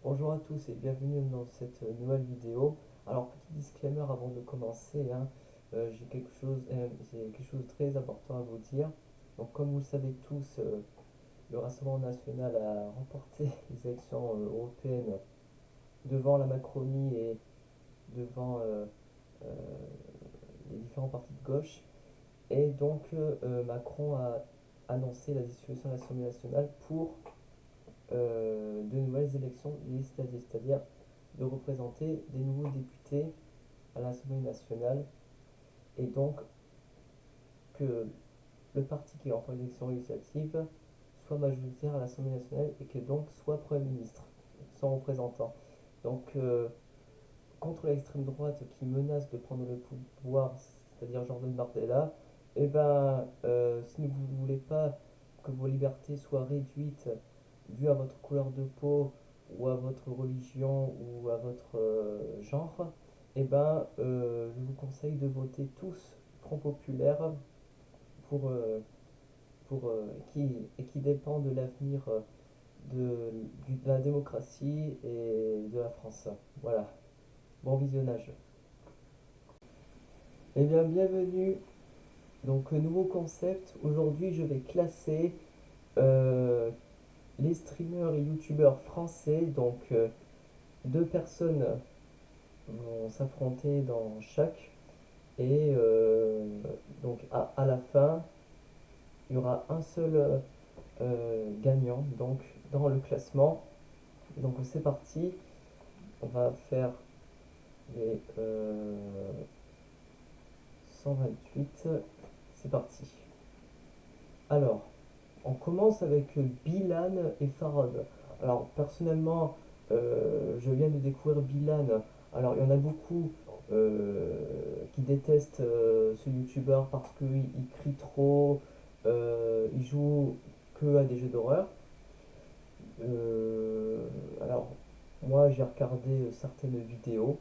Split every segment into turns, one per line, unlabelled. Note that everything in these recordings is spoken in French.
Bonjour à tous et bienvenue dans cette nouvelle vidéo. Alors petit disclaimer avant de commencer, j'ai quelque chose de très important à vous dire. Donc comme vous le savez tous, le Rassemblement national a remporté les élections européennes devant la Macronie et devant euh, les différents partis de gauche. Et donc Macron a annoncé la dissolution de l'Assemblée nationale pour de nouvelles élections législatives, c'est-à-dire de représenter des nouveaux députés à l'Assemblée nationale et donc que le parti qui remporte l'élection législative soit majoritaire à l'Assemblée nationale et que donc soit Premier ministre, son représentant. Donc contre l'extrême droite qui menace de prendre le pouvoir, c'est-à-dire Jordan Bardella, si vous ne voulez pas que vos libertés soient réduites dû à votre couleur de peau ou à votre religion ou à votre genre, je vous conseille de voter tous Front Populaire pour, euh, qui dépend de l'avenir de la démocratie et de la France. Voilà, bon visionnage. Eh bien, bienvenue. Donc, nouveau concept. Aujourd'hui, je vais classer euh, les streamers et youtubeurs français. Donc, deux personnes vont s'affronter dans chaque. Et donc à la fin, il y aura un seul gagnant donc, dans le classement. Donc c'est parti, on va faire les 128. C'est parti. Alors, on commence avec Bilan et Farod. Alors personnellement, je viens de découvrir Bilan. Alors il y en a beaucoup qui détestent ce youtubeur parce qu'il crie trop, il joue que à des jeux d'horreur. Alors moi j'ai regardé certaines vidéos,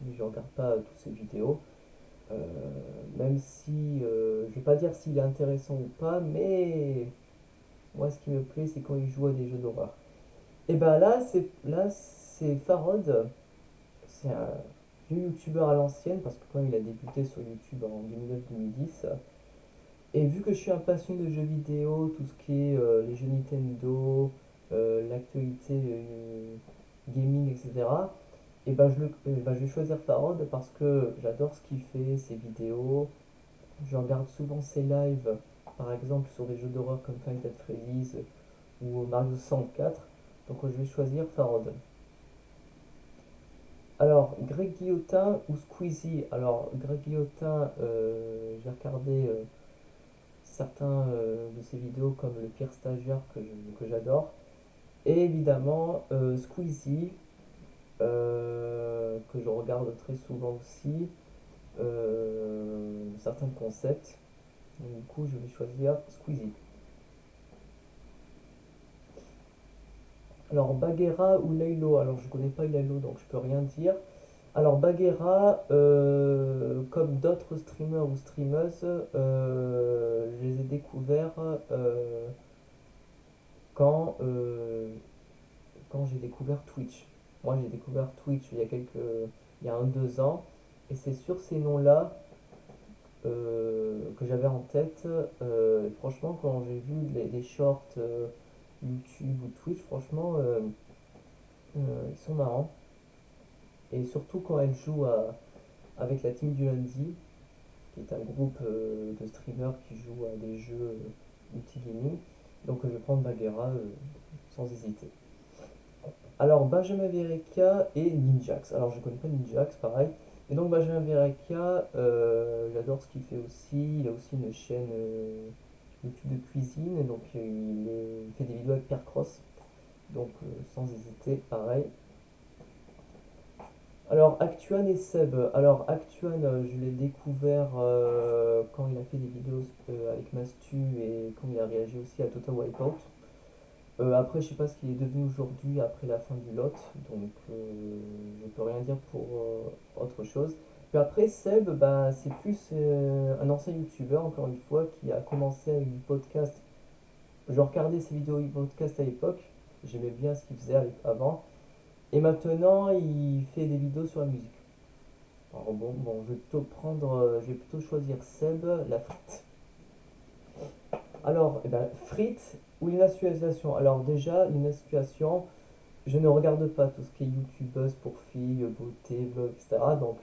mais je regarde pas toutes ces vidéos. Euh, Même si je vais pas dire s'il est intéressant ou pas, mais moi, ce qui me plaît, c'est quand il joue à des jeux d'horreur. Et ben là, c'est Farod. C'est un vieux youtubeur à l'ancienne parce que quand il a débuté sur YouTube en 2009-2010. Et vu que je suis un passionné de jeux vidéo, tout ce qui est les jeux Nintendo, l'actualité gaming, etc. Je vais choisir Farod parce que j'adore ce qu'il fait, ses vidéos. Je regarde souvent ses lives, par exemple sur des jeux d'horreur comme Five Nights at Freddy's ou Mario 64. Donc je vais choisir Farod. Alors, Greg Guillotin ou Squeezie. Alors, Greg Guillotin, j'ai regardé certains de ses vidéos comme Le Pire Stagiaire que j'adore. Et évidemment, Squeezie, que je regarde très souvent aussi. Certains concepts. Donc, du coup, je vais choisir Squeezie. Alors, Bagheera ou Laylo. Alors, je connais pas Laylo, donc je peux rien dire. Alors, Bagheera, comme d'autres streamers ou streameuses, je les ai découverts quand, euh, quand j'ai découvert Twitch. Moi, j'ai découvert Twitch il y a 2 ans, et c'est sur ces noms-là que j'avais en tête. Franchement, quand j'ai vu les shorts YouTube ou Twitch, franchement, ils sont marrants. Et surtout quand elle joue avec la team du lundi, qui est un groupe de streamers qui jouent à des jeux multigaming. Donc je vais prendre Bagheera sans hésiter. Alors Benjamin Verrecka et Ninjax. Alors je connais pas Ninjax, pareil. Et donc Benjamin Verrecka, j'adore ce qu'il fait aussi. Il a aussi une chaîne YouTube de cuisine. Donc il fait des vidéos avec Pierre Cross. Donc sans hésiter, pareil. Alors, Actuan et Seb. Alors, Actuan, je l'ai découvert quand il a fait des vidéos avec Mastu et quand il a réagi aussi à Total Wipeout. Après, je sais pas ce qu'il est devenu aujourd'hui après la fin du lot, donc je peux rien dire pour autre chose. Puis après, Seb, bah, c'est plus un ancien youtubeur, encore une fois, qui a commencé avec du podcast. Je regardais ses vidéos podcast à l'époque, j'aimais bien ce qu'il faisait avant. Et maintenant, il fait des vidéos sur la musique. Alors bon, je vais plutôt choisir Seb, la frite. Alors, eh ben, frites ou l'inassuation. Alors déjà, l'inassuation, je ne regarde pas tout ce qui est youtubeuse pour filles, beauté, vlog, etc. Donc,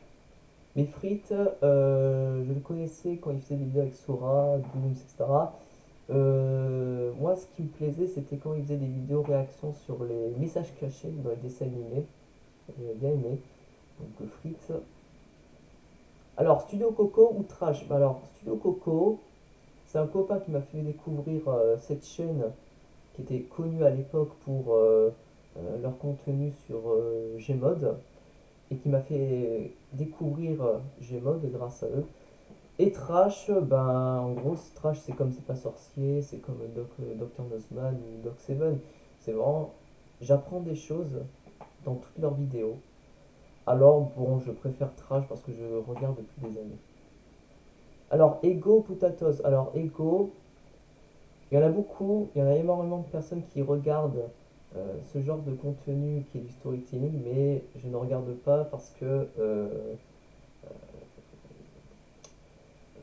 les frites, je le connaissais quand il faisait des vidéos avec Sora, Dooms, etc. Moi, ce qui me plaisait, c'était quand il faisait des vidéos réactions sur les messages cachés dans les dessins animés. J'avais bien aimé. Donc, frites. Alors, Studio Coco ou Trash? Alors, Studio Coco, c'est un copain qui m'a fait découvrir cette chaîne qui était connue à l'époque pour leur contenu sur Gmod et qui m'a fait découvrir Gmod grâce à eux. Et Trash, ben en gros, Trash c'est comme C'est pas sorcier, c'est comme Dr Nozman ou Doc Seven. C'est vraiment, j'apprends des choses dans toutes leurs vidéos. Alors bon, je préfère Trash parce que je regarde depuis des années. Alors Ego Potatoes. Alors Ego, il y en a beaucoup, il y en a énormément de personnes qui regardent ce genre de contenu qui est du storytelling, mais je ne regarde pas parce que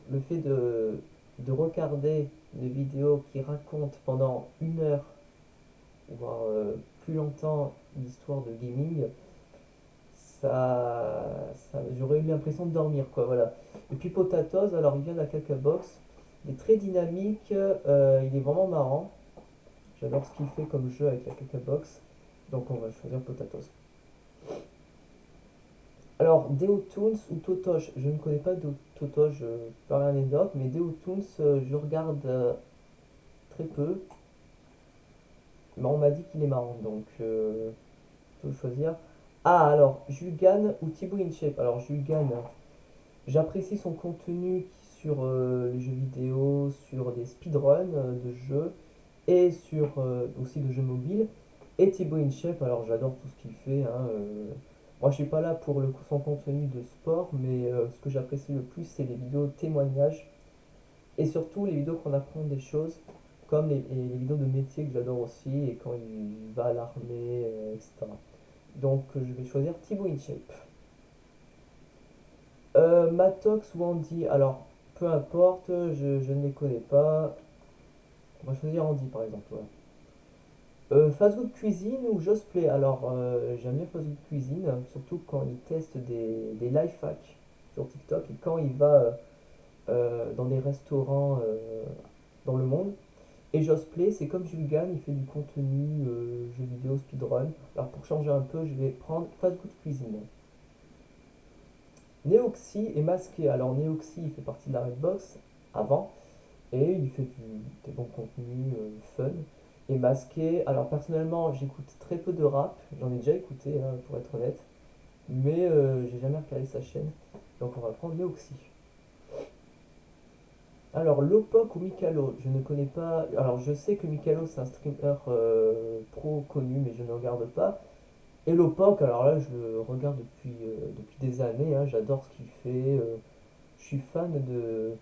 le fait de regarder des vidéos qui racontent pendant une heure, voire plus longtemps, l'histoire de gaming, j'aurais eu l'impression de dormir, quoi, voilà. Et puis Potatoes, alors il vient de la Cacabox, il est très dynamique, il est vraiment marrant. J'adore ce qu'il fait comme jeu avec la Cacabox, donc on va choisir Potatoes. Alors, Deotoons ou Totoche, je ne connais pas Totoche, par anecdote, mais Deotoons, je regarde très peu, mais on m'a dit qu'il est marrant, donc faut choisir. Ah, alors, Julgan ou Thibaut InShape. Alors, Julgan, j'apprécie son contenu sur les jeux vidéo, sur des speedruns de jeux et sur aussi de jeux mobiles. Et Thibaut InShape, alors j'adore tout ce qu'il fait, hein, moi je suis pas là pour son contenu de sport, mais ce que j'apprécie le plus c'est les vidéos témoignages et surtout les vidéos qu'on apprend des choses comme les vidéos de métier que j'adore aussi et quand il va à l'armée, etc. Donc je vais choisir Thibaut InShape. Matox ou Andy, alors peu importe, je ne les connais pas. On va choisir Andy par exemple. Ouais. Fast Food Cuisine ou Just Play? Alors j'aime bien Fast Food Cuisine, surtout quand il teste des life hacks sur TikTok et quand il va dans des restaurants dans le monde. Et Just Play, c'est comme Julgan, il fait du contenu jeux vidéo, speedrun. Alors pour changer un peu, je vais prendre Fast Food Cuisine. Neoxy est masqué. Alors Neoxy, il fait partie de la Redbox avant et il fait des bons contenus fun. Et masqué, alors personnellement, j'écoute très peu de rap. J'en ai déjà écouté, hein, pour être honnête, mais j'ai jamais regardé sa chaîne. Donc on va prendre Neoxy. Alors Lopok ou Mikalo, je ne connais pas. Alors je sais que Mikalo c'est un streamer pro connu, mais je ne regarde pas. Et Lopok, alors là je le regarde depuis des années, hein, j'adore ce qu'il fait. Je suis fan de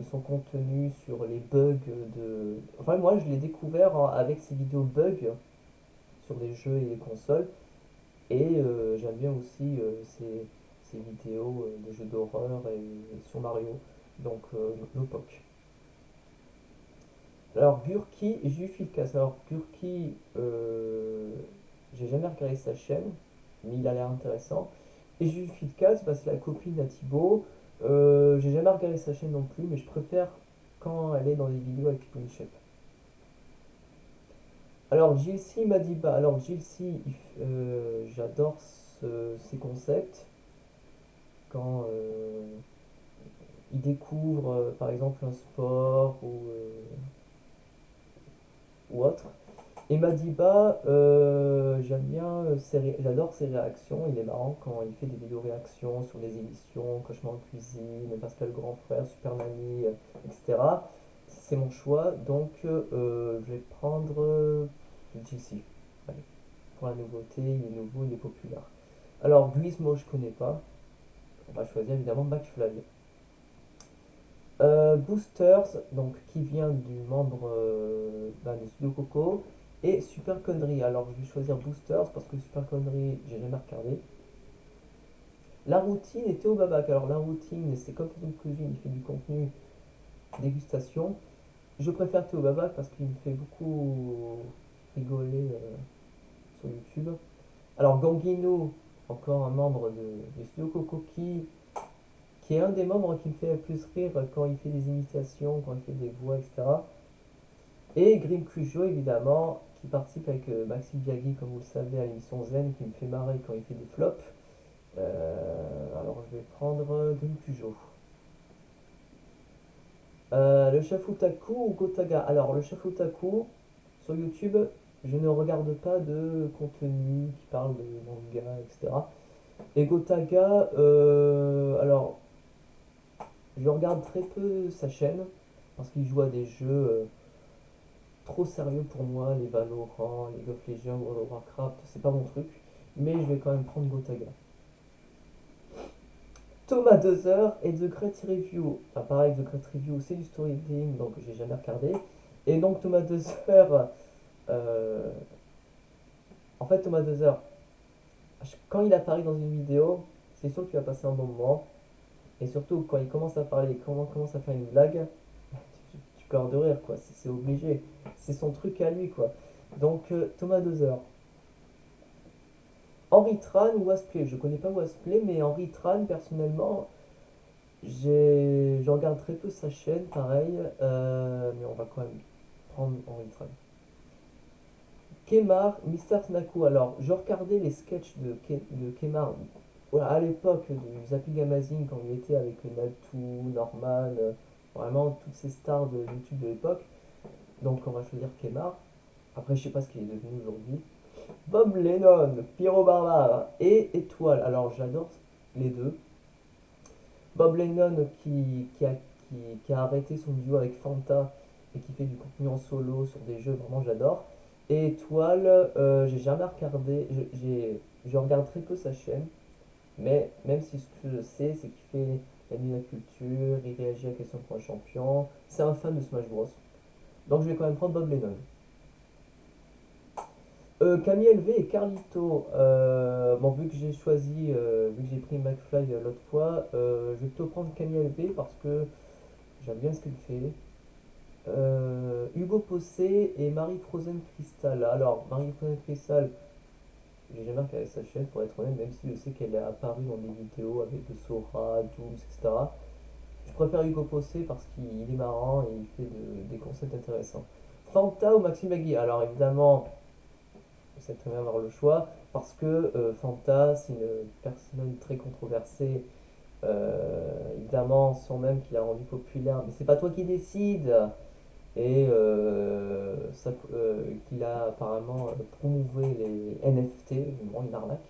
son contenu sur les bugs de. Enfin, moi, je l'ai découvert avec ses vidéos bugs sur des jeux et les consoles. Et j'aime bien aussi ses vidéos de jeux d'horreur et sur Mario. Donc, Lopok. Alors, Gurki et Jufilkas. Alors, Gurki, j'ai jamais regardé sa chaîne, mais il a l'air intéressant. Et Jufilkas, bah, c'est la copine à Thibaut. J'ai jamais regardé sa chaîne non plus, mais je préfère quand elle est dans des vidéos avec People Shape. Alors, Jilcy Madiba. Alors, Jilcy, j'adore ses concepts. Quand il découvre, par exemple, un sport ou autre. Et Madiba, j'aime bien, j'adore ses réactions. Il est marrant quand il fait des vidéos réactions sur des émissions, Cauchemar en cuisine, Pascal Grand Frère, Super Nanny, etc. C'est mon choix, donc je vais prendre JC. Allez, pour la nouveauté, il est nouveau, il est populaire. Alors, Gizmo, je connais pas. On va choisir évidemment McFly. Boosters, donc qui vient du membre de Studio Coco. et Super Connery. Alors je vais choisir Boosters parce que Super Connery, j'ai jamais regardé. La routine et Théo Babac. Alors la routine, c'est comme façon de cuisine, il fait du contenu dégustation. Je préfère Théo Babac parce qu'il me fait beaucoup rigoler sur YouTube. Alors Gangino, encore un membre du studio Coco qui est un des membres qui me fait le plus rire quand il fait des imitations, quand il fait des voix, etc. Et Grim Cujo, évidemment, qui participe avec Maxime Biagui, comme vous le savez, à l'émission Zen, qui me fait marrer quand il fait des flops. Alors je vais prendre Grim Cujo. Le chef Otaku ou Gotaga? Alors le chef Otaku, sur YouTube, je ne regarde pas de contenu qui parle de manga, etc. Et Gotaga, alors je regarde très peu sa chaîne, parce qu'il joue à des jeux trop sérieux pour moi, les Valorant, League of Legends, World of Warcraft, c'est pas mon truc. Mais je vais quand même prendre Gotaga. Thomas 2 heures et The Great Review. Enfin, pareil, The Great Review, c'est du storytelling, donc j'ai jamais regardé. Et donc, Thomas 2 heures, euh, en fait, Thomas 2 heures, quand il apparaît dans une vidéo, c'est sûr que tu vas passer un bon moment. Et surtout, quand il commence à parler, quand il commence à faire une blague, tu pleures de rire, quoi. C'est obligé. C'est son truc à lui, quoi. Donc, Thomas 2 heures. Henri Tran ou Wasplay? Je connais pas Wasplay, mais Henri Tran, personnellement, je regarde très peu sa chaîne, pareil, mais on va quand même prendre Henri Tran. Kemar, Mister Snaku. Alors, je regardais les sketchs de Kemar voilà, à l'époque du Zapping Amazing, quand il était avec Naltou, Norman, vraiment toutes ces stars de YouTube de l'époque. Donc, on va choisir Kemar. Après, je sais pas ce qu'il est devenu aujourd'hui. Bob Lennon, Pyro Barbare et Étoile. Alors, j'adore les deux. Bob Lennon qui a arrêté son duo avec Fanta et qui fait du contenu en solo sur des jeux, vraiment j'adore. Et Étoile, j'ai jamais regardé, je regarde très peu sa chaîne, mais même si ce que je sais, c'est qu'il fait la nuit de la culture, il réagit à question pour un champion, c'est un fan de Smash Bros. Donc je vais quand même prendre Bob Lennon. Camille LV et Carlito. Bon, vu que j'ai choisi, vu que j'ai pris McFly l'autre fois, je vais plutôt prendre Camille LV parce que j'aime bien ce qu'elle fait. Hugo Possé et Marie Frozen Crystal. Alors, Marie Frozen Crystal, j'ai jamais regardé sa chaîne pour être honnête, même si je sais qu'elle est apparue dans des vidéos avec Sora, Dooms, etc. Je préfère Hugo Possé parce qu'il est marrant et il fait des concepts intéressants. Fanta ou Maxime Bagui? Alors, évidemment, vous savez très bien avoir le choix parce que Fanta, c'est une personne très controversée. Évidemment, sans même qu'il a rendu populaire, mais c'est pas toi qui décides et qu'il a apparemment promouvé les NFT, bon, une arnaque.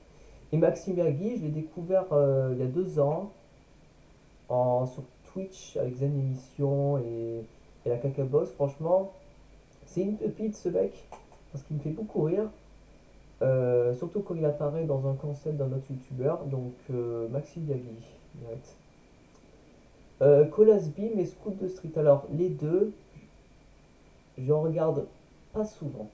Et Maxime Yagi, je l'ai découvert il y a 2 ans sur Twitch avec Zen Émission et la Caca Boss. Franchement, c'est une pépite ce mec parce qu'il me fait beaucoup rire. Surtout quand il apparaît dans un concept d'un autre youtubeur, donc Maxime Yagi, direct. Colas Beam et Scoot de Street. Alors, les deux, j'en regarde pas souvent.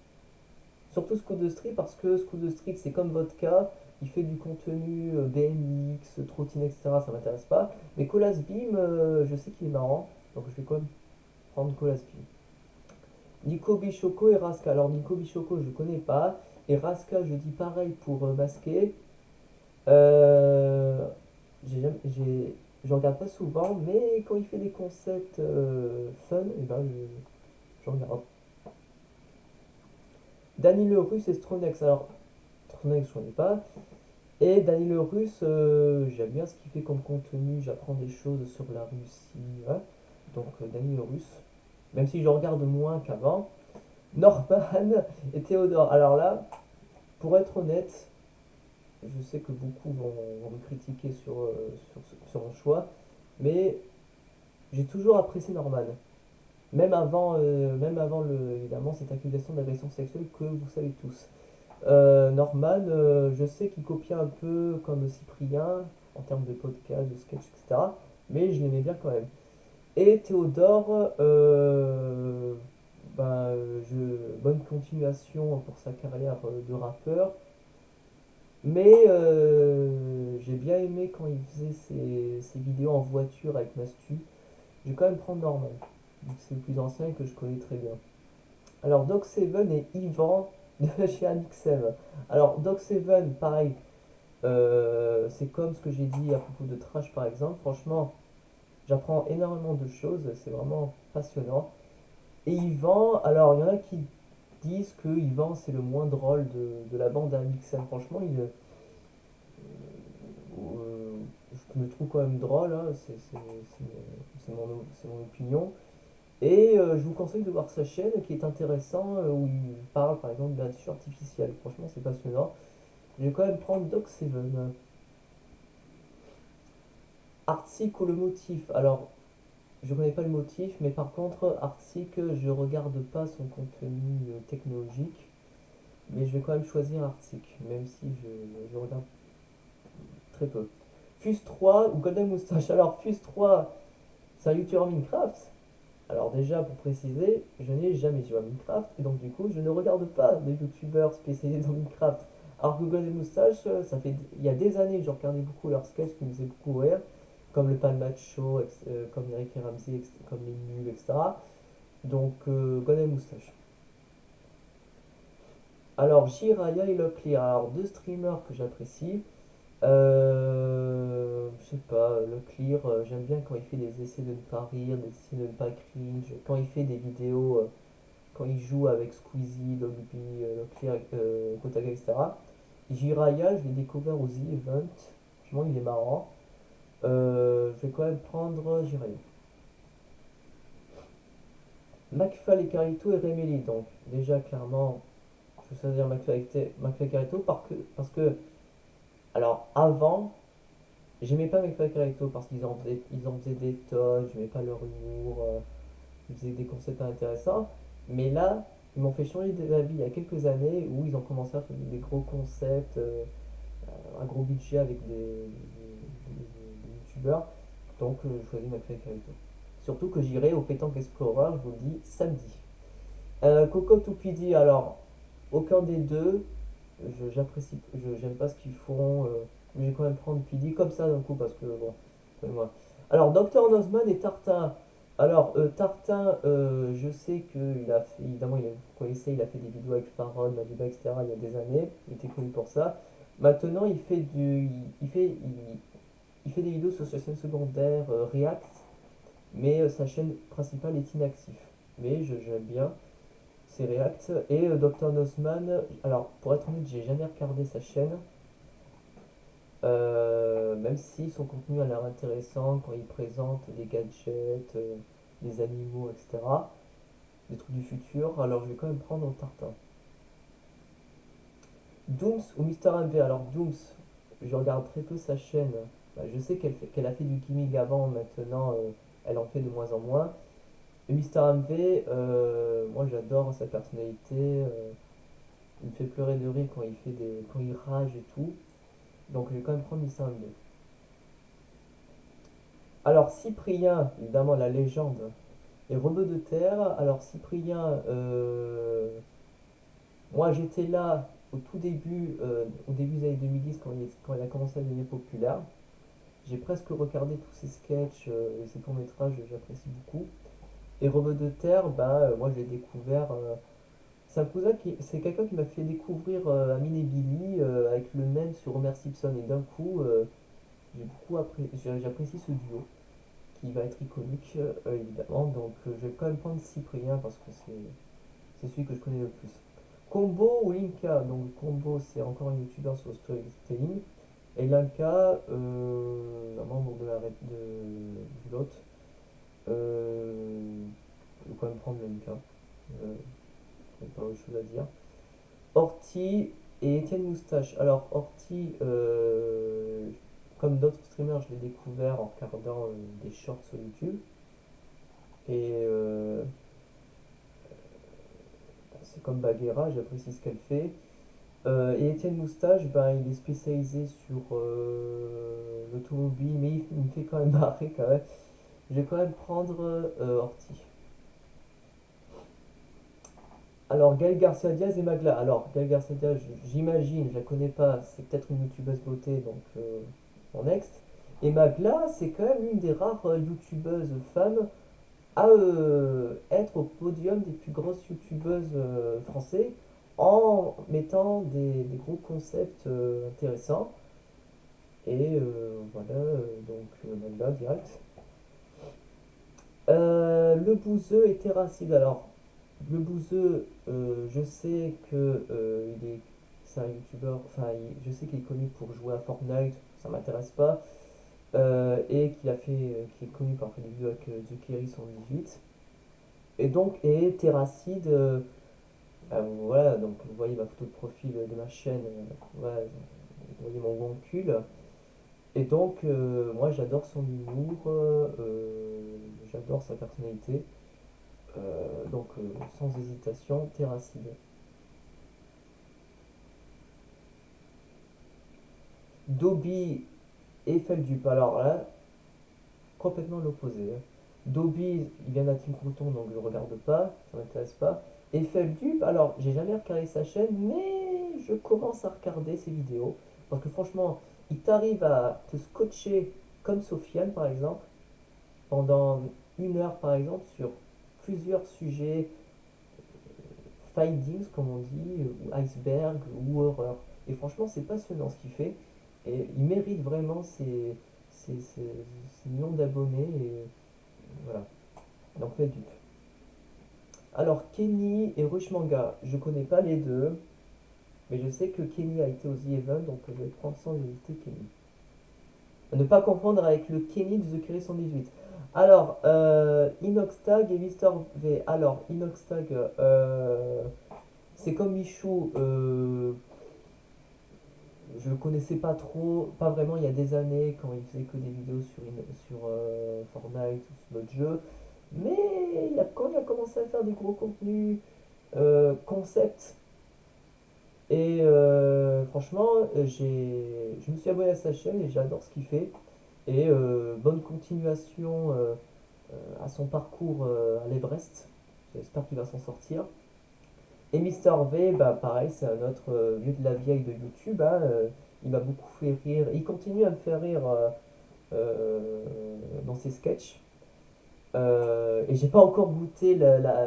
Surtout Scoot de Street parce que Scoot de Street c'est comme Vodka, il fait du contenu BMX, trottinette, etc. Ça m'intéresse pas. Mais Colas Beam, je sais qu'il est marrant, donc je vais quand même prendre Colas Beam. Nico Bichoco et Raska. Alors Nico Bichoco je connais pas. Et Raska je dis pareil pour Masqué. Euh, je regarde pas souvent, mais quand il fait des concepts fun, et ben je regarde. Danny le Russe et Stronex. Alors, Stronex, je connais pas. Et Danny le Russe, j'aime bien ce qu'il fait comme contenu. J'apprends des choses sur la Russie. Ouais. Donc, Danny le Russe. Même si je regarde moins qu'avant. Norman et Théodore. Alors là, pour être honnête, je sais que beaucoup vont me critiquer sur mon choix. Mais j'ai toujours apprécié Norman. Même avant évidemment, cette accusation d'agression sexuelle que vous savez tous. Norman, je sais qu'il copiait un peu comme Cyprien en termes de podcast, de sketch, etc. Mais je l'aimais bien quand même. Et Théodore, bonne continuation pour sa carrière de rappeur. Mais j'ai bien aimé quand il faisait ses vidéos en voiture avec Mastu. Je vais quand même prendre Norman, vu que c'est le plus ancien et que je connais très bien. Alors, Doc Seven et Yvan de chez Amixem. Alors, Doc Seven, pareil, c'est comme ce que j'ai dit à propos de Trash par exemple. Franchement, j'apprends énormément de choses, c'est vraiment passionnant. Et Yvan, alors il y en a qui disent que Yvan c'est le moins drôle de la bande à Amixem. Franchement, je me trouve quand même drôle, hein, c'est mon opinion. Et je vous conseille de voir sa chaîne qui est intéressant, où il parle par exemple d'intelligence artificielle. Franchement, c'est passionnant. Je vais quand même prendre Doc Seven. Artsy ou le motif. Alors, je connais pas le motif, mais par contre, Artsy, je regarde pas son contenu technologique. Mais je vais quand même choisir Artsy, même si je regarde très peu. Fuse 3 ou Golden Moustache. Alors, Fuse 3, c'est un YouTuber Minecraft. Alors déjà, pour préciser, je n'ai jamais joué à Minecraft, et donc du coup, je ne regarde pas de youtubeurs spécialisés dans Minecraft. Alors que Golden Moustache, il y a des années, je regardais beaucoup leurs sketchs qui me faisaient beaucoup rire, comme le Pan Match Show, comme Eric et Ramsey, comme les nuls, etc. Donc, Golden Moustache. Alors, Jiraya et Locklear, alors deux streamers que j'apprécie. Je sais pas, Locklear, j'aime bien quand il fait des essais de ne pas rire, des essais de ne pas cringe, quand il fait des vidéos quand il joue avec Squeezie, Logby, Leclerc, Kotaga, etc. Jiraya, je l'ai découvert aux The Event. Franchement, il est marrant. Je vais quand même prendre Jiraya. McFly et Carito et Remeli. Donc, déjà, clairement, je vais choisir McFly et Carito parce que, alors, avant, j'aimais pas McFly et Carito parce ils en faisaient des tonnes, j'aimais pas leur humour, ils faisaient des concepts intéressants. Mais là, ils m'ont fait changer d'avis il y a quelques années où ils ont commencé à faire des gros concepts, un gros budget avec des youtubeurs. Donc je choisis McFly et Carito. Surtout que j'irai au Pétanque Explorer, je vous le dis, samedi. Cocotte ou Pidi, alors aucun des deux. J'apprécie, j'aime pas ce qu'ils font, mais je vais quand même prendre Pidi comme ça d'un coup parce que bon, moi. Alors Dr Nozman et Tartin. Alors Tartin, je sais que il a fait, évidemment, vous connaissez, il a fait des vidéos avec Faron, Madiba, etc. Il y a des années. Il était connu pour ça. Maintenant, il fait des vidéos sur sa chaîne secondaire React, mais sa chaîne principale est inactive. Mais j'aime bien ses React. Et Dr Nozman, alors pour être honnête, j'ai jamais regardé sa chaîne. Même si son contenu a l'air intéressant quand il présente des gadgets, des animaux, etc. Des trucs du futur, alors je vais quand même prendre Tartin. Dooms ou Mister MV. Alors Dooms, je regarde très peu sa chaîne. Bah, je sais qu'elle a fait du gimmick avant, maintenant elle en fait de moins en moins. Et Mister MV, moi j'adore sa personnalité. Il me fait pleurer de rire quand il rage et tout. Donc je vais quand même prendre Mister MV. Alors Cyprien, évidemment la légende. Et Rebeu de Terre, alors Cyprien, moi j'étais là au début des années 2010 quand il a commencé à devenir populaire. J'ai presque regardé tous ses sketchs et ses courts-métrages, j'apprécie beaucoup. Et Rebeu de Terre, moi je l'ai découvert. C'est quelqu'un qui m'a fait découvrir Amine et Billy avec le même sur Homer Simpson. Et d'un coup, j'apprécie ce duo qui va être iconique évidemment. Donc je vais quand même prendre Cyprien parce que c'est celui que je connais le plus. Combo ou Linka, donc Combo c'est encore un youtubeur sur storytelling. Et Linka, un membre du lot. Je vais quand même prendre Linka. Pas autre chose à dire. Horty et Étienne Moustache. Alors Horty, comme d'autres streamers, je l'ai découvert en regardant des shorts sur YouTube. Et c'est comme Bagheera, j'apprécie ce qu'elle fait. Et Étienne Moustache, il est spécialisé sur l'automobile, mais il me fait quand même marrer quand même. Je vais quand même prendre Horty. Alors, Gaël Garcia Diaz et Magla. Alors, Gaël Garcia Diaz, j'imagine, je la connais pas, c'est peut-être une youtubeuse beauté, donc en next. Et Magla, c'est quand même l'une des rares youtubeuses femmes à être au podium des plus grosses youtubeuses français en mettant des gros concepts intéressants. Et voilà, donc Magla direct. Le bouseux et Terracide. Alors, le bouseux, je sais que c'est un youtubeur, enfin, je sais qu'il est connu pour jouer à Fortnite, ça m'intéresse pas, et qu'il est connu pour faire des vidéos avec The Kerry 118. Et donc, et Terracide, voilà, donc vous voyez ma photo de profil de ma chaîne, voilà, vous voyez mon bon cul. Et donc, moi j'adore son humour, j'adore sa personnalité. Donc, sans hésitation, Terracide. Dobby et Feldup. Alors là, complètement l'opposé, hein. Dobby, il vient d'un Team Crouton, donc je regarde pas, ça m'intéresse pas. Et Feldup, alors j'ai jamais regardé sa chaîne, mais je commence à regarder ses vidéos. Parce que franchement, il t'arrive à te scotcher comme Sofiane par exemple, pendant 1 heure par exemple, sur plusieurs sujets, findings comme on dit, ou iceberg, ou horreur. Et franchement, c'est passionnant ce qu'il fait. Et il mérite vraiment ses millions d'abonnés. Et voilà. Donc fait dupe. Alors Kenny et Rush Manga, je connais pas les deux, mais je sais que Kenny a été aux The Event, donc je vais prendre sans hésiter Kenny. Ne pas confondre avec le Kenny de The Curry 118. Alors, Inoxtag et Mister V. Alors, Inoxtag, c'est comme Michou, je le connaissais pas trop, pas vraiment il y a des années quand il faisait que des vidéos sur Fortnite ou sur d'autres jeux. Mais quand il a commencé à faire des gros contenus concept, et franchement, je me suis abonné à sa chaîne et j'adore ce qu'il fait. Et bonne continuation à son parcours à l'Everest. J'espère qu'il va s'en sortir. Et Mister V, bah pareil, c'est un autre vieux de la vieille de YouTube, hein, il m'a beaucoup fait rire. Il continue à me faire rire dans ses sketchs. Et j'ai pas encore goûté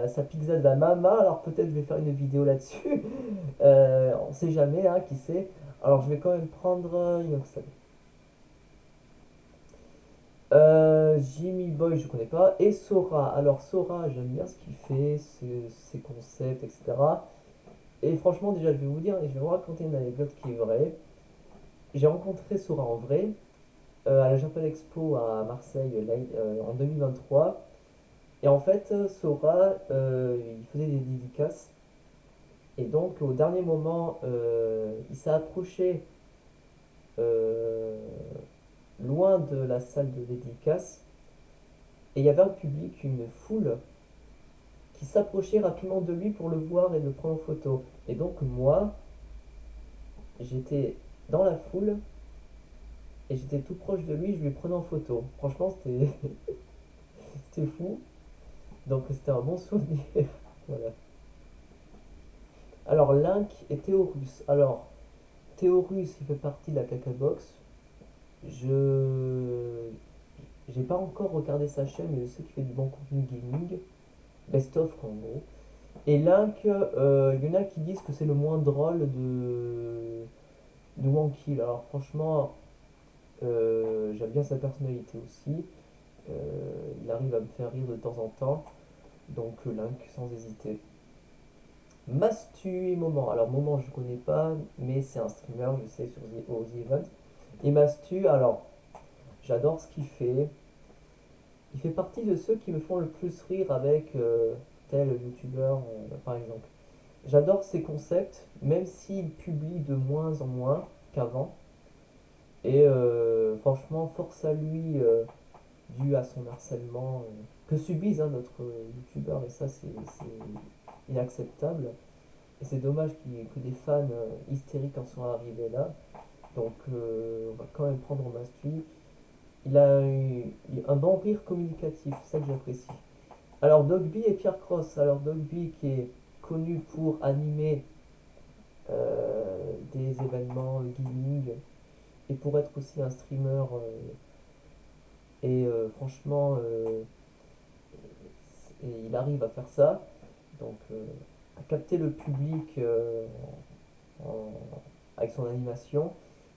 sa pizza de la mama, alors peut-être je vais faire une vidéo là-dessus. On sait jamais, hein, qui sait. Alors je vais quand même prendre Inoxtag. Jimmy Boy, je connais pas. Et Sora. Alors Sora, j'aime bien ce qu'il fait, ses concepts, etc. Et franchement, déjà, je vais vous dire, et je vais vous raconter une anecdote qui est vraie. J'ai rencontré Sora en vrai à la Japan Expo à Marseille en 2023. Et en fait, Sora, il faisait des dédicaces. Et donc, au dernier moment, il s'est approché euh, loin de la salle de dédicace. Et il y avait un public, une foule, qui s'approchait rapidement de lui pour le voir et le prendre en photo. Et donc, moi, j'étais dans la foule et j'étais tout proche de lui, je lui prenais en photo. Franchement, c'était fou. Donc, c'était un bon souvenir. Voilà. Alors, Link et Théorus. Alors, Théorus, il fait partie de la Box. Je J'ai pas encore regardé sa chaîne, mais je sais qu'il fait du bon contenu gaming. Best of, en gros. Et Link, il y en a qui disent que c'est le moins drôle de Wonky. Alors, franchement, j'aime bien sa personnalité aussi. Il arrive à me faire rire de temps en temps. Donc, Link, sans hésiter. Mastu et Moment. Alors, Moment, je connais pas, mais c'est un streamer, je sais, aux Event. Et Mastu, alors, j'adore ce qu'il fait. Il fait partie de ceux qui me font le plus rire avec tel youtubeur, par exemple. J'adore ses concepts, même s'il publie de moins en moins qu'avant. Et franchement, force à lui, dû à son harcèlement que subissent hein, d'autres youtubeurs, et ça, c'est inacceptable. Et c'est dommage que des fans hystériques en soient arrivés là. Donc, on va quand même prendre Mastu. Il a eu un bon rire communicatif, c'est ça que j'apprécie. Alors Dogby et Pierre Cross. Alors Dogby qui est connu pour animer des événements gaming et pour être aussi un streamer. Franchement, il arrive à faire ça. Donc, à capter le public en- avec son animation.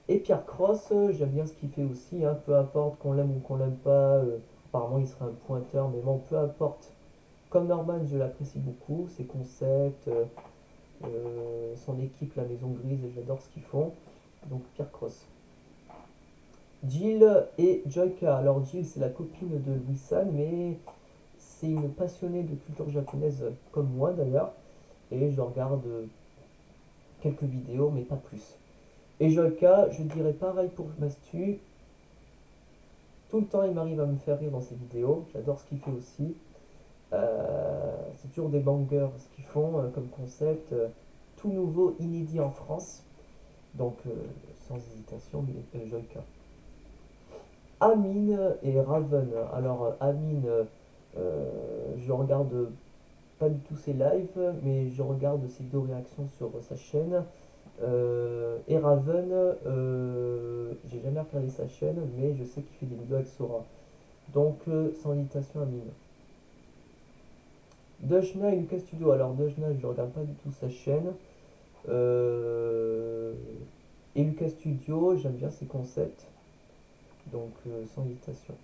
Et Pierre Cross, j'aime bien ce qu'il fait aussi, hein, peu importe qu'on l'aime ou qu'on l'aime pas. Apparemment, il serait un pointeur, mais bon, peu importe. Comme Norman, je l'apprécie beaucoup, ses concepts, son équipe, la Maison Grise, j'adore ce qu'ils font. Donc, Pierre Cross. Jill et Joyka. Alors, Jill, c'est la copine de Louis-San, mais c'est une passionnée de culture japonaise, comme moi d'ailleurs. Et je regarde quelques vidéos, mais pas plus. Et Joyka, je dirais pareil pour Mastu. Tout le temps, il m'arrive à me faire rire dans ses vidéos. J'adore ce qu'il fait aussi. C'est toujours des bangers ce qu'ils font comme concept. Tout nouveau, inédit en France. Donc, sans hésitation, Joyka. Amine et Raven. Alors, Amine, je regarde pas du tout ses lives, mais je regarde ses vidéos réactions sur sa chaîne. Et Raven, j'ai jamais regardé sa chaîne, mais je sais qu'il fait des vidéos avec Sora. Donc, sans hésitation, Amine. Dujna et Lucas Studio. Alors, Dujna, je ne regarde pas du tout sa chaîne. Euh, et Lucas Studio, j'aime bien ses concepts. Donc, sans hésitation.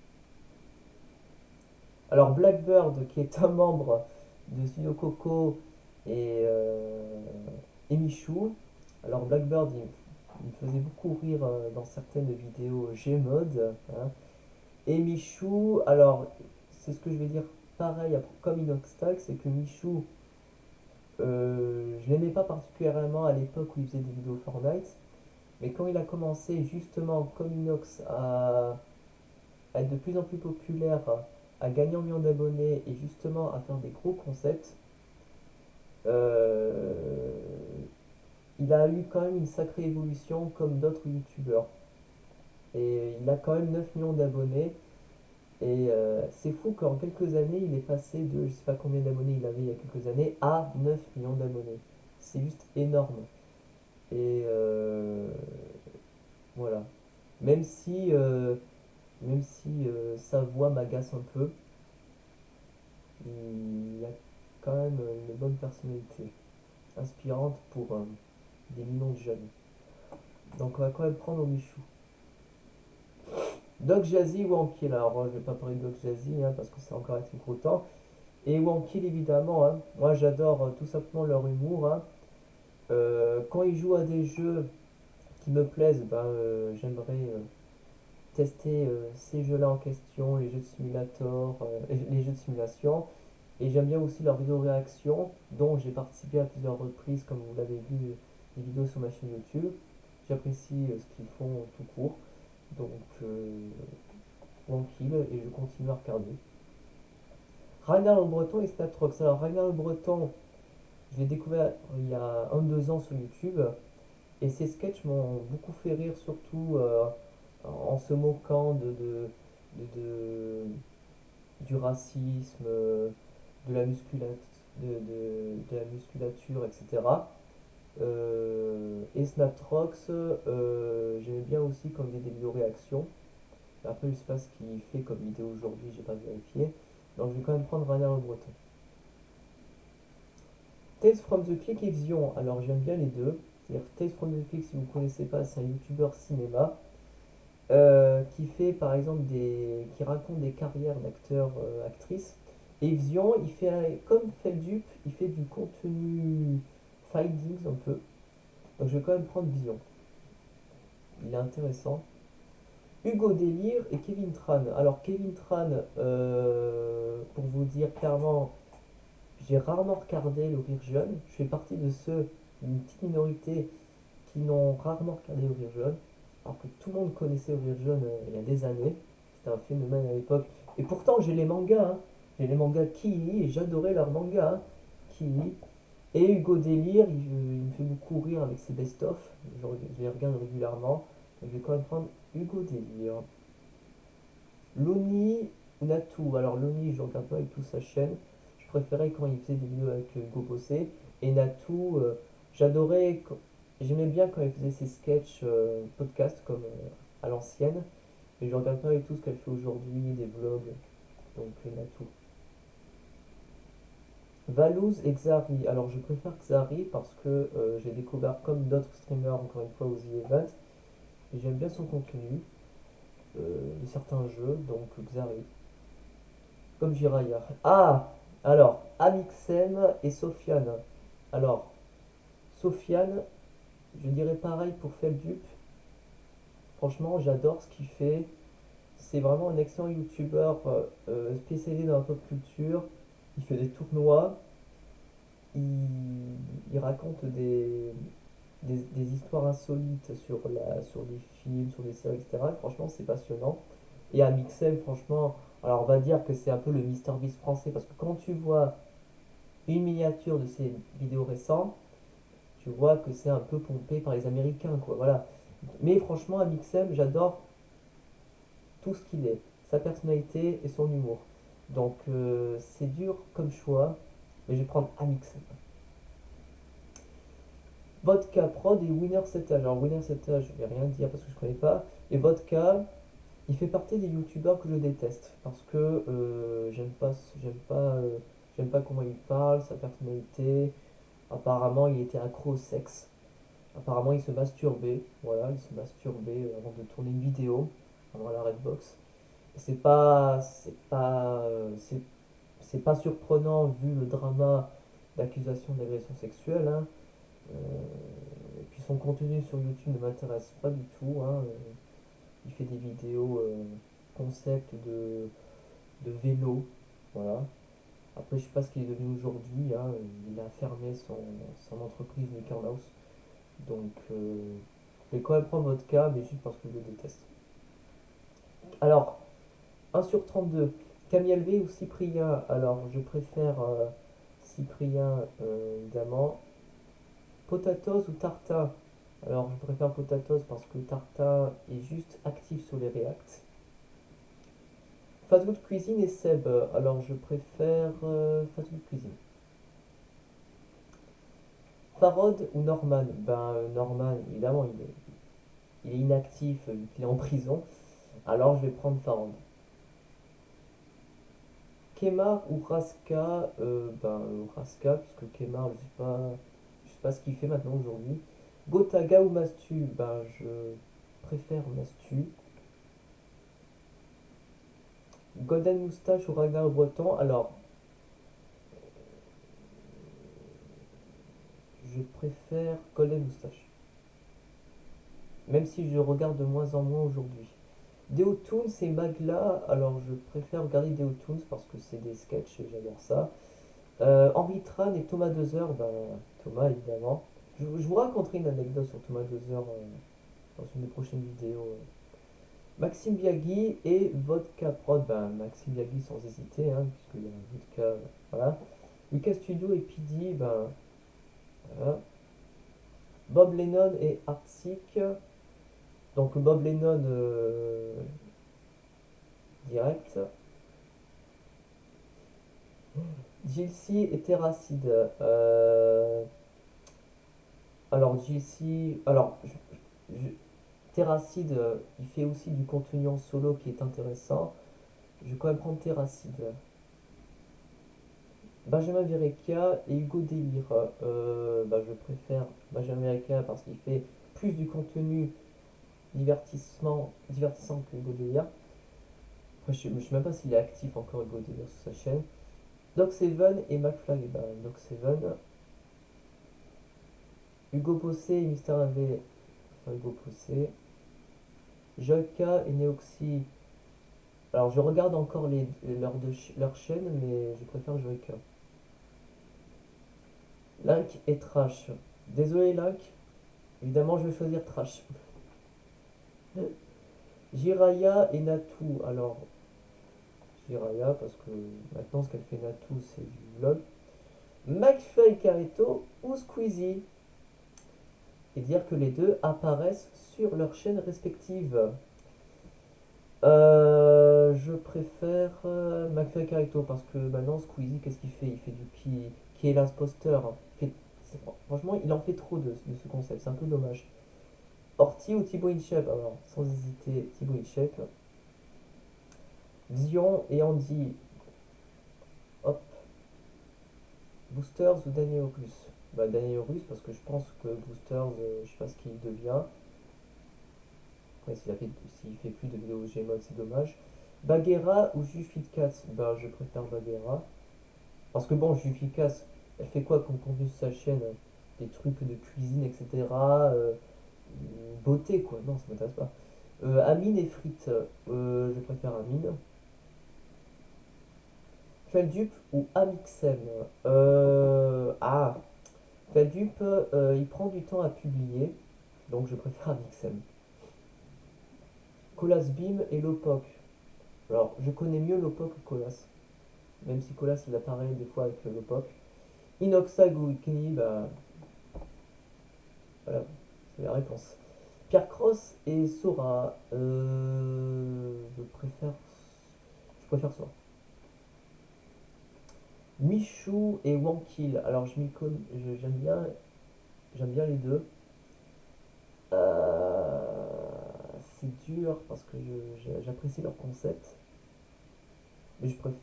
Alors, Blackbird, qui est un membre de Studio Coco et Michou. Alors, Blackbird, il me faisait beaucoup rire dans certaines vidéos Gmod. Hein. Et Michou, alors, c'est ce que je vais dire pareil comme Inoxtag, c'est que Michou, je l'aimais pas particulièrement à l'époque où il faisait des vidéos Fortnite, mais quand il a commencé justement comme Inox à être de plus en plus populaire, à gagner en millions d'abonnés et justement à faire des gros concepts, euh, il a eu quand même une sacrée évolution comme d'autres youtubeurs. Et il a quand même 9 millions d'abonnés. Et c'est fou qu'en quelques années, il est passé de je sais pas combien d'abonnés il avait il y a quelques années à 9 millions d'abonnés. C'est juste énorme. Et voilà. Même si, sa voix m'agace un peu, il a quand même une bonne personnalité, inspirante pour des millions de jeunes. Donc on va quand même prendre au Michou. Doc Jazzy ou Ankill. Alors je vais pas parler de Doc Jazzy hein, parce que c'est encore avec gros temps. Et Wankill évidemment. Hein. Moi j'adore tout simplement leur humour. Hein. Quand ils jouent à des jeux qui me plaisent, ben, j'aimerais tester ces jeux-là en question, les jeux de simulator, les jeux de simulation. Et j'aime bien aussi leurs vidéos réactions, dont j'ai participé à plusieurs reprises, comme vous l'avez vu, des vidéos sur ma chaîne YouTube. J'apprécie ce qu'ils font tout court. Donc, tranquille, et je continue à regarder. Ragnar le Breton et Snatrox. Alors, Ragnar le Breton, je l'ai découvert il y a 1-2 ans sur YouTube. Et ses sketchs m'ont beaucoup fait rire, surtout en se moquant de- du racisme, de la de la musculature, etc. Et Snatrox, j'aimais bien aussi quand il faisait des vidéos réactions. Après, je sais pas ce qu'il fait comme vidéo aujourd'hui, j'ai pas vérifié. Donc je vais quand même prendre Ragnar le Breton. Tales from the Click et Vision. Alors j'aime bien les deux. C'est-à-dire Tales from the Click, si vous ne connaissez pas, c'est un youtubeur cinéma qui fait par exemple qui raconte des carrières d'acteurs, actrices. Et Vision, il fait comme Feldup, il fait du contenu findings un peu. Donc je vais quand même prendre Vision. Il est intéressant. Hugo Délire et Kevin Tran. Alors Kevin Tran, pour vous dire clairement, j'ai rarement regardé le Rire Jeune. Je fais partie de ceux, une petite minorité, qui n'ont rarement regardé le Rire Jeune. Alors que tout le monde connaissait le Rire Jeune il y a des années. C'était un phénomène à l'époque. Et pourtant, j'ai les mangas. Hein. J'ai les mangas Kiwi et j'adorais leurs mangas. Hein. Kiwi. Et Hugo Délire, il me fait beaucoup rire avec ses best-of. Je les regarde régulièrement. Donc, je vais quand même prendre Hugo Délire. Loni Natou. Alors Loni, je regarde pas avec tout sa chaîne. Je préférais quand il faisait des vidéos avec Hugo Bossé. Et Natou, j'adorais, j'aimais bien quand elle faisait ses sketchs podcast comme à l'ancienne, mais je regarde pas du tout ce qu'elle fait aujourd'hui, des vlogs, donc Natou. Valouz et Xari. Alors je préfère Xari parce que j'ai découvert comme d'autres streamers encore une fois aux The Event et j'aime bien son contenu de certains jeux, donc Xari. Comme Jiraya. Ah, alors Amixem et Sofiane. Alors Sofiane, je dirais pareil pour Feldup. Franchement, j'adore ce qu'il fait. C'est vraiment un excellent youtubeur spécialisé dans la pop culture. Il fait des tournois. Il raconte des histoires insolites sur des films, sur des séries, etc. Et franchement, c'est passionnant. Et Amixem, franchement, alors on va dire que c'est un peu le MrBeast français parce que quand tu vois une miniature de ses vidéos récentes, tu vois que c'est un peu pompé par les Américains, quoi. Voilà. Mais franchement, Amixem, j'adore tout ce qu'il est, sa personnalité et son humour. Donc c'est dur comme choix, mais je vais prendre Amixem. Vodka Prod et Winner 7H. Alors Winner 7H, je vais rien dire parce que je connais pas. Et Vodka, il fait partie des youtubeurs que je déteste parce que j'aime pas comment il parle, sa personnalité. Apparemment, il était accro au sexe. Apparemment, il se masturbait. Voilà, il se masturbait avant de tourner une vidéo, avant la Redbox. C'est pas surprenant vu le drama d'accusation d'agression sexuelle, hein. Et puis son contenu sur YouTube ne m'intéresse pas du tout, hein. Il fait des vidéos concept de vélo, voilà. Après, je sais pas ce qu'il est devenu aujourd'hui, hein. Il a fermé son entreprise Mickey Mouse. Donc, je vais quand même prendre votre cas, mais juste parce que je le déteste. Alors, 1 sur 32. Camille Elvé ou Cyprien? Alors, je préfère Cyprien, évidemment. Potatoes ou Tartin? Alors, je préfère Potatoes parce que Tartin est juste actif sur les reacts. Fast Food Cuisine et Seb. Alors, je préfère Fast Food Cuisine. Farod ou Norman? Ben, Norman, évidemment, il est inactif vu qu'il est en prison. Alors, je vais prendre Farod. Kemar ou Raska? Raska, puisque Kemar, je sais pas ce qu'il fait maintenant aujourd'hui. Gotaga ou Mastu? Ben, je préfère Mastu. Golden Moustache ou Ragnar Breton? Alors, je préfère Golden Moustache. Même si je regarde de moins en moins aujourd'hui. Deotoons et Magla, alors je préfère regarder Deotoons parce que c'est des sketchs et j'adore ça. Henri Tran et Thomas Dezer, ben, Thomas évidemment. Je vous raconterai une anecdote sur Thomas Dezer dans une des prochaines vidéos. Maxime Biagui et Vodka Prod, ben, Maxime Biagui sans hésiter, hein, puisqu'il y a un vodka, voilà. Lucas Studio et PD, ben, voilà. Bob Lennon et Artsik. Donc Bob Lennon direct. Gilcy et Terracide. Alors Gilcy. Terracide, il fait aussi du contenu en solo qui est intéressant. Je vais quand même prendre Terracide. Benjamin Verrecchia et Hugo Délire. Je préfère Benjamin Verrecchia parce qu'il fait plus du contenu divertissant que Hugo Délire. Après, je ne sais même pas s'il est actif encore Hugo Délire sur sa chaîne. Doc Seven et McFly. Doc Seven. Hugo Possé et Mister AV. Enfin, Hugo Possé. Jolka et Neoxy. Alors, je regarde encore leur chaîne, mais je préfère Jolka. Link et Trash. Désolé, Link. Évidemment, je vais choisir Trash. Jiraya et Natou. Alors, Jiraya, parce que maintenant, ce qu'elle fait Natou, c'est du vlog. McFly Carito ou Squeezie. Et dire que les deux apparaissent sur leur chaîne respective. Je préfère McFly Carito parce que maintenant Squeezie, qu'est-ce qu'il fait? Il fait qui est l'imposteur. Franchement, il en fait trop de ce concept, c'est un peu dommage. Orti ou Thibaut InShape? Alors, sans hésiter, Thibaut InShape. Dion et Andy, hop. Boosters ou Daniel Russe? Bah, Daniel Russe, parce que je pense que Boosters, je sais pas ce qu'il devient. Après, s'il fait plus de vidéos Gmod, c'est dommage. Bagheera ou Juficats? Bah, je préfère Bagheera. Parce que bon, Juficas, elle fait quoi comme contenu sur sa chaîne? Des trucs de cuisine, etc. Beauté, quoi. Non, ça m'intéresse pas. Amine et frites. Je préfère Amine. Feldup ou Amixem? Ah, Feldup, il prend du temps à publier. Donc je préfère Amixem. Colas Bim et Lopoc. Alors, je connais mieux Lopoc que Colas. Même si Colas, il apparaît des fois avec Lopoc. Inoxtag ou Ikni, bah voilà, c'est la réponse. Pierre Cross et Sora. Je préfère Sora. Michou et Wankil. Alors j'aime bien les deux. C'est dur parce que j'apprécie leur concept, mais je préfère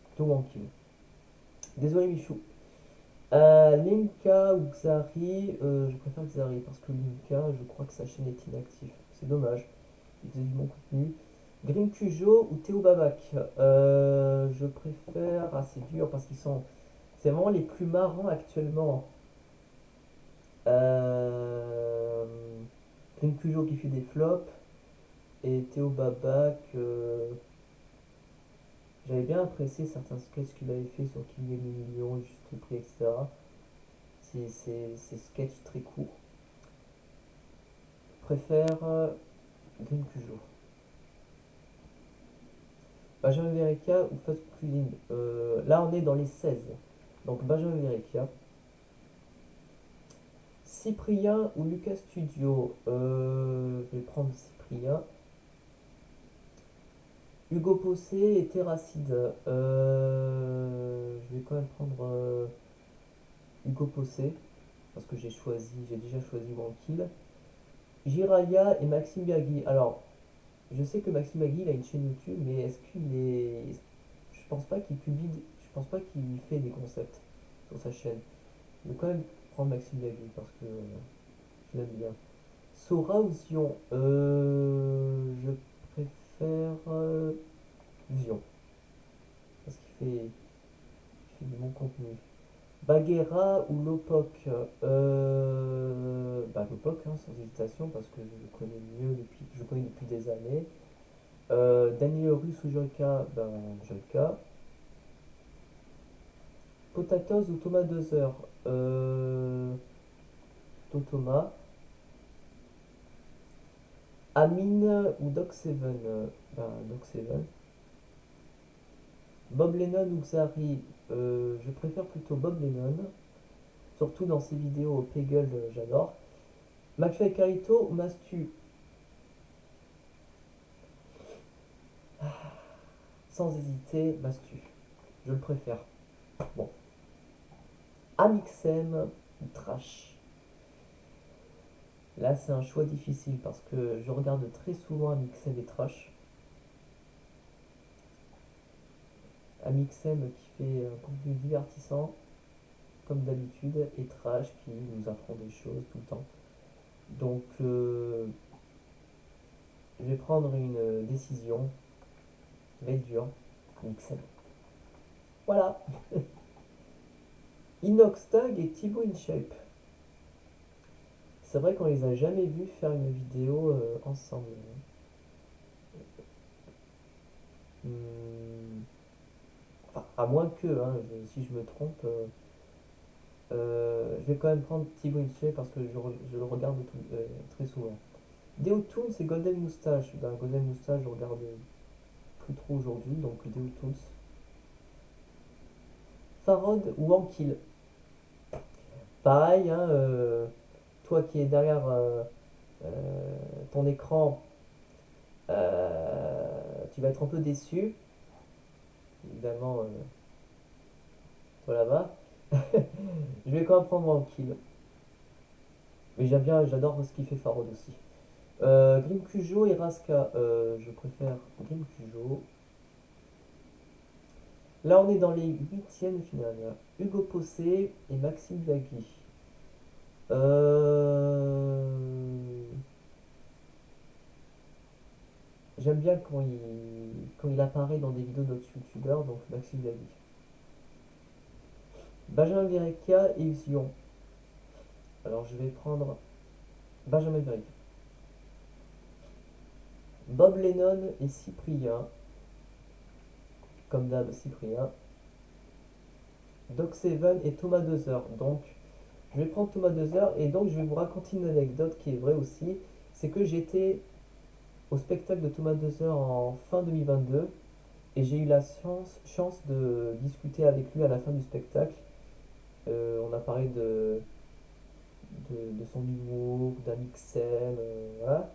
plutôt Wankil. Désolé Michou. Linka ou Xari, je préfère Xari parce que Linka, je crois que sa chaîne est inactive. C'est dommage. Il faisait du bon contenu. Green Cujo ou Théo Babac? Je préfère. Ah, c'est dur parce qu'ils sont. C'est vraiment les plus marrants actuellement. Euh... Green Cujo qui fait des flops. Et Théo Babac. J'avais bien apprécié certains sketchs qu'il avait fait sur Qui est le million, Juste Prix, etc. C'est sketchs très courts. Je préfère Green Cujo. Benjamin Verica ou Fast Cuisine? Là, on est dans les 16. Donc, Benjamin Verica. Cyprien ou Lucas Studio? Je vais prendre Cyprien. Hugo Possé et Terracide. Je vais quand même prendre Hugo Possé. Parce que j'ai déjà choisi Wankill. Jiraya et Maxime Biagui. Alors, je sais que Maxime Biagui, il a une chaîne YouTube, mais est-ce qu'il est. Je pense pas qu'il publie. Je pense pas qu'il fait des concepts sur sa chaîne. Je vais quand même prendre Maxime Biagui parce que je l'aime bien. Sora ou Zion? Je préfère Zion. Parce qu'il fait du bon contenu. Bagheera ou Lopoc? Bah Lopoc, hein, sans hésitation, parce que je connais depuis des années. Daniel Russe ou Jolka? Ben Jolka. Potatoes ou Thomas Dozer? Plutôt Thomas. Amine ou Doc Seven? Ben Doc Seven. Bob Lennon ou Xari? Je préfère plutôt Bob Lennon. Surtout dans ses vidéos au Peggle, j'adore. McFly Carito ou Mastu? Sans hésiter, Mastu. Je le préfère. Bon. Amixem ou Trash? Là, c'est un choix difficile parce que je regarde très souvent Amixem et Trash. Amixem qui fait un contenu divertissant, comme d'habitude, et Trash qui nous apprend des choses tout le temps. Donc, je vais prendre une décision. Ça va être dur. Amixem. Voilà. Inoxtag et Thibaut InShape. C'est vrai qu'on les a jamais vus faire une vidéo ensemble. Hmm, enfin, à moins que, hein, si je me trompe, je vais quand même prendre Thibaut InShape parce que je le regarde très souvent. Deo Toons et Golden Moustache. Ben, Golden Moustache, je regarde plus trop aujourd'hui, donc Deo Toons. Farod ou Ankil? Pareil, hein, toi qui es derrière ton écran, tu vas être un peu déçu. Évidemment, toi là-bas. Je vais quand même prendre Wankill. Mais j'aime bien, j'adore ce qu'il fait Farod aussi. Grim Cujo et Raska. Je préfère Grim Cujo. Là, on est dans les huitièmes de finale. Hugo Possé et Maxime Biagui. Euh, J'aime bien quand il apparaît dans des vidéos d'autres youtubeurs, donc Maxime Biagui. Benjamin Verrecchia et Xion. Alors je vais prendre Benjamin Verrecchia. Bob Lennon et Cyprien. Comme d'hab, Cyprien. Doc Seven et Thomas Dozer. Donc je vais prendre Thomas Dozer et donc je vais vous raconter une anecdote qui est vraie aussi. C'est que j'étais au spectacle de Thomas Dozer en fin 2022 et j'ai eu la chance de discuter avec lui à la fin du spectacle. On a parlé de son humour, d'Amixem, voilà.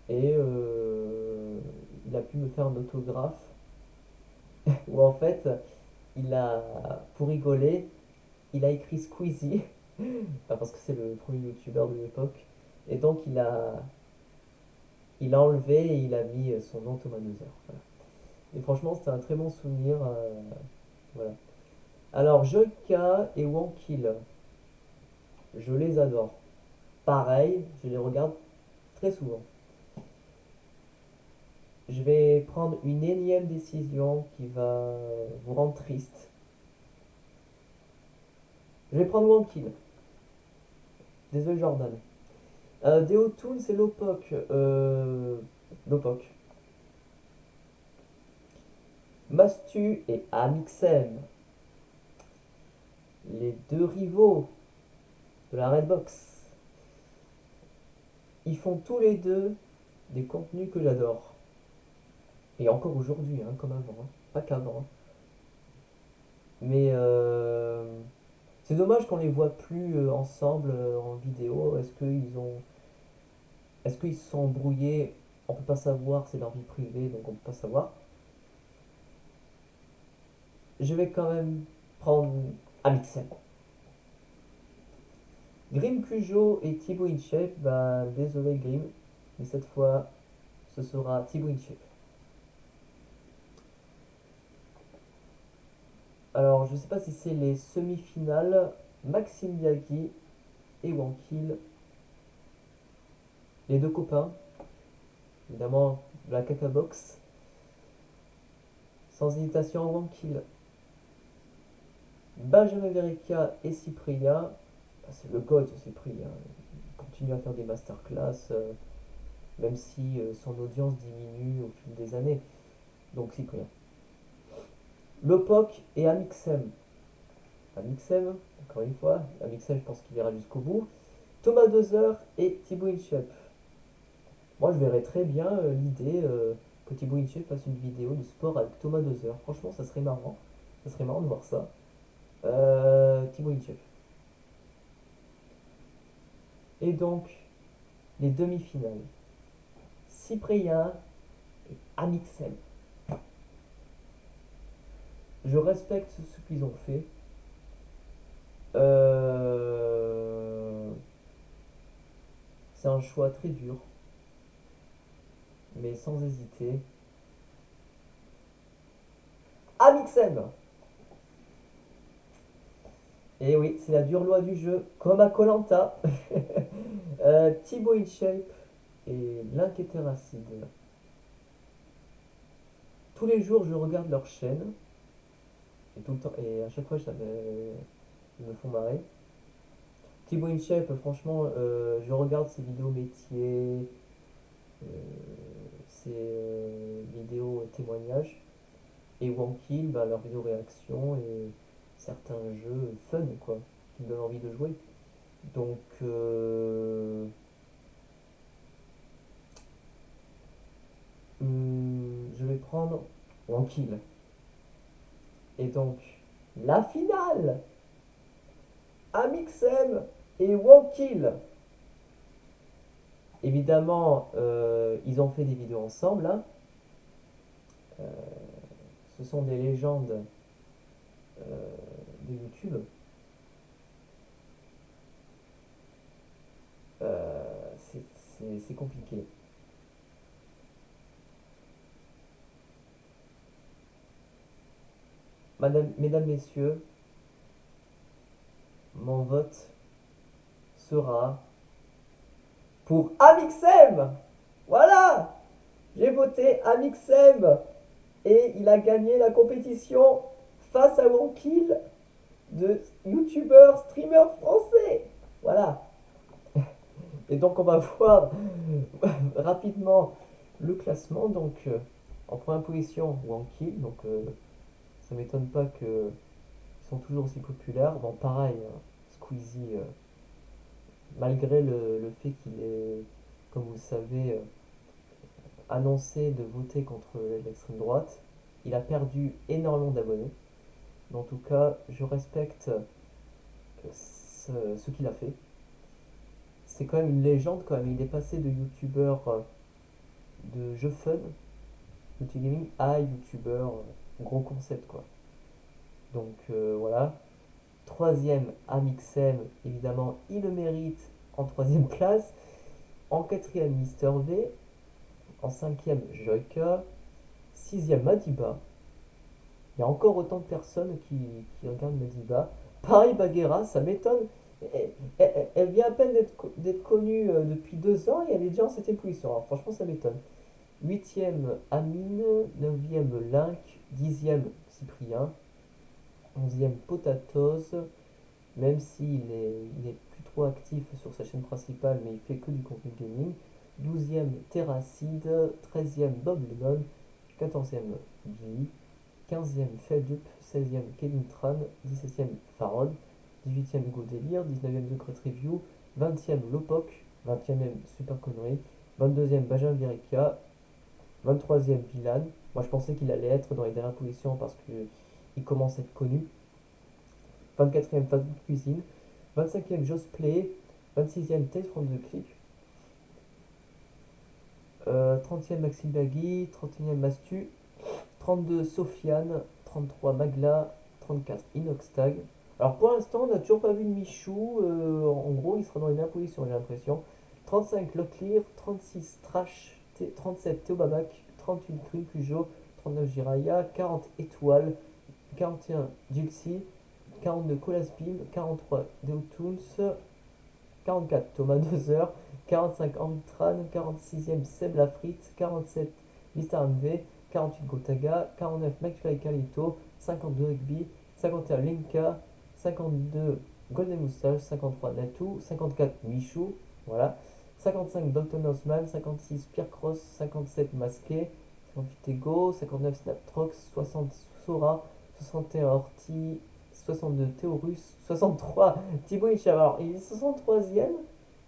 Et il a pu me faire un autographe où en fait, pour rigoler, il a écrit Squeezie, parce que c'est le premier youtubeur de l'époque. Et donc il a enlevé et il a mis son nom Thomas Dozer. Voilà. Et franchement, c'était un très bon souvenir. Voilà. Alors, Joyka et Wankill, je les adore. Pareil, je les regarde très souvent. Je vais prendre une énième décision qui va vous rendre triste. Je vais prendre Wankill. Désolé Jordan. Deo Toons et Lopok. Lopok. Mastu et Amixem. Les deux rivaux de la Redbox. Ils font tous les deux des contenus que j'adore. Et encore aujourd'hui, hein, comme avant. Hein. Pas qu'avant. Hein. Mais c'est dommage qu'on les voit plus ensemble en vidéo. Est-ce qu'ils se sont embrouillés? On peut pas savoir, c'est leur vie privée, donc on peut pas savoir. Je vais quand même prendre Amixem. Grim Cujo et Thibaut InShape, ben désolé Grim, mais cette fois ce sera Thibaut InShape. Alors je sais pas si c'est les semi-finales, Maxime Biagui et Wankill, les deux copains, évidemment la caca box, sans hésitation Wankill. Benjamin Verrecchia et Cyprien, ben, c'est le god Cyprien, il continue à faire des masterclass, même si son audience diminue au fil des années, donc Cyprien. Lopok et Amixem. Amixem, encore une fois, Amixem je pense qu'il ira jusqu'au bout. Thomas Dozer et Thibaut InShape. Moi je verrais très bien l'idée que Thibaut InShape fasse une vidéo de sport avec Thomas Dozer. Franchement ça serait marrant. Ça serait marrant de voir ça. Thibaut InShape. Et donc, les demi-finales. Cyprien et Amixem. Je respecte ce qu'ils ont fait. C'est un choix très dur, mais sans hésiter. Amixem. Et oui, c'est la dure loi du jeu, comme à Colanta. Thibaut InShape et Linkéteracide. Tous les jours, je regarde leur chaîne. Et tout le temps, et à chaque fois, ils me font marrer. Thibaut InShape, franchement, je regarde ses vidéos métiers, euh, ses vidéos témoignages. Et Wankill, bah, leurs vidéos réaction et certains jeux fun, quoi, qui me donnent envie de jouer. Donc, je vais prendre Wankill. Et donc, la finale, Amixem et Wankill. Évidemment, ils ont fait des vidéos ensemble. Hein. Euh, Ce sont des légendes de YouTube. c'est compliqué. Mesdames, messieurs, mon vote sera pour Amixem. Voilà, j'ai voté Amixem et il a gagné la compétition face à Wonkill de youtubeurs, streamers français. Voilà. Et donc on va voir rapidement le classement. Donc en première position, Wonkill. Donc ça m'étonne pas qu'ils sont toujours aussi populaires. Bon, pareil, Squeezie, malgré le fait qu'il ait, comme vous le savez, annoncé de voter contre l'extrême droite, il a perdu énormément d'abonnés. Mais en tout cas, je respecte ce qu'il a fait. C'est quand même une légende quand même. Il est passé de youtubeur de jeux fun, multigaming, à youtubeur gros concept quoi. Donc voilà. Troisième, Amixem, évidemment, il le mérite en troisième place. En quatrième, Mister V. En cinquième, Joyka. Sixième, Madiba. Il y a encore autant de personnes qui regardent Madiba. Pareil, Bagheera, ça m'étonne. Elle vient à peine d'être connue depuis 2 ans et elle est déjà en septième position. Alors franchement, ça m'étonne. Huitième, Amine. Neuvième, Link. Dixième, Cyprien. Onzième, Potatoes. Même il est plus trop actif sur sa chaîne principale, mais il fait que du contenu gaming. Douzième, Terracide. Treizième, Bob Lemon. Quatorzième, Guy. Quinzième, Feldup. Seizième, Kevin Tran. Dix-septième, Farod. Dix-huitième, Hugo Délire. Dix-neuvième, The Great Review. Vingtième, Lopoc. Vingtième, Super Connery. Vingt-deuxième, Benjamin Verica. Vingt-troisième, Villan. Moi, je pensais qu'il allait être dans les dernières positions parce qu'il commence à être connu. 24e, Fast Food Cuisine. 25e, Joss Play. 26e, Tales from the Clip. 30e, Maxime Bagui. 31e, Mastu. 32, Sofiane. 33, Magla. 34, Inoxtag. Alors pour l'instant, on n'a toujours pas vu de Michou. En gros, il sera dans les mêmes positions, j'ai l'impression. 35, Locklear. 36, Trash. 37, Théobabac. 38, Green Cujo. 39, Jiraya. 40, Étoile. 41, Jilcy. 42, Colasbim. 43, Deotunes. 44, Thomas Dozer. 45, Ambitran. 46e, Seb Lafrite. 47, Mister MV. 48, Gotaga. 49, McFly Calito. 52, Rugby. 51, Linka. 52, Golden Moustache. 53, Natou. 54, Michou. Voilà. 55, Dalton Osman. 56, Pierre Cross. 57, Masqué. 58, Ego. 59, Snaptrox. 60, Sora. 61, Horty. 62, Théorus. 63, Thibaut Inchab. Alors, il est 63e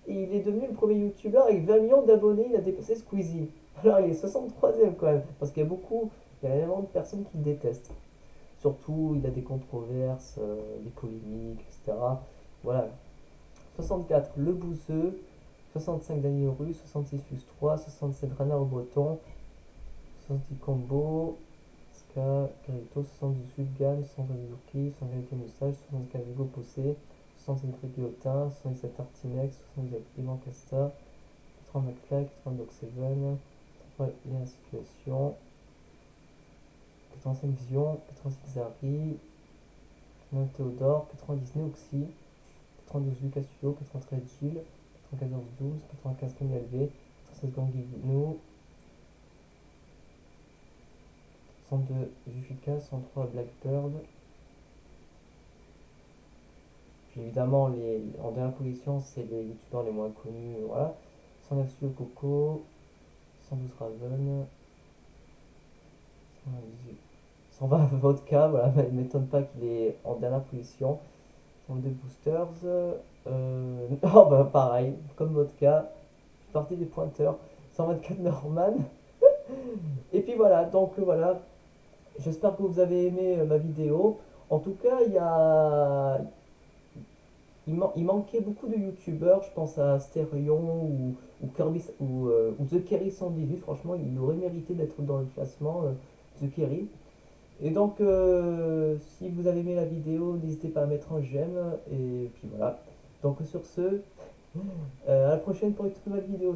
et il est devenu le premier youtubeur avec 20 millions d'abonnés. Il a dépassé Squeezie. Alors, il est 63e quand même. Parce qu'il y a il y a énormément de personnes qui le détestent. Surtout, il a des controverses, des polémiques, etc. Voilà. 64, Le Bouseux. 65, Daniel Rue. 66, Fus 3. 67, Renard au Breton. 68, Combo. Ska, Carito, 72 Vulgan, 120 Yuki, 120 Moustache, 64 Hugo Possé, 65 Guillotin, 77 Artimex, 77 Ivan Casta, 80 McFly, 80 Doc7, 80 Lien Situation, 85 Vision, 86 Zari, 89 Théodore, 90 Neoxy, 92 Lucas Studio, 93 Gilles, 94 12, 95 Camille LV, 96 Gangui Gnou, 102 Jufika, 103 Blackbird. Puis évidemment, en dernière position, c'est les youtubeurs les moins connus. Voilà. 109 Studio Coco, 112 Raven, 118, 120 Vodka. Voilà, il ne m'étonne pas qu'il est en dernière position. 102 Boosters. Oh bah pareil, comme Vodka, partie des pointeurs. 124 Norman. Et puis voilà, donc voilà, j'espère que vous avez aimé ma vidéo. En tout cas, il manquait beaucoup de youtubeurs. Je pense à Sterion ou, Kirby, ou The Kerry 118. Franchement, il aurait mérité d'être dans le classement, The Kerry. Et donc, si vous avez aimé la vidéo, n'hésitez pas à mettre un j'aime. Et puis voilà. Donc sur ce, à la prochaine pour une toute nouvelle vidéo.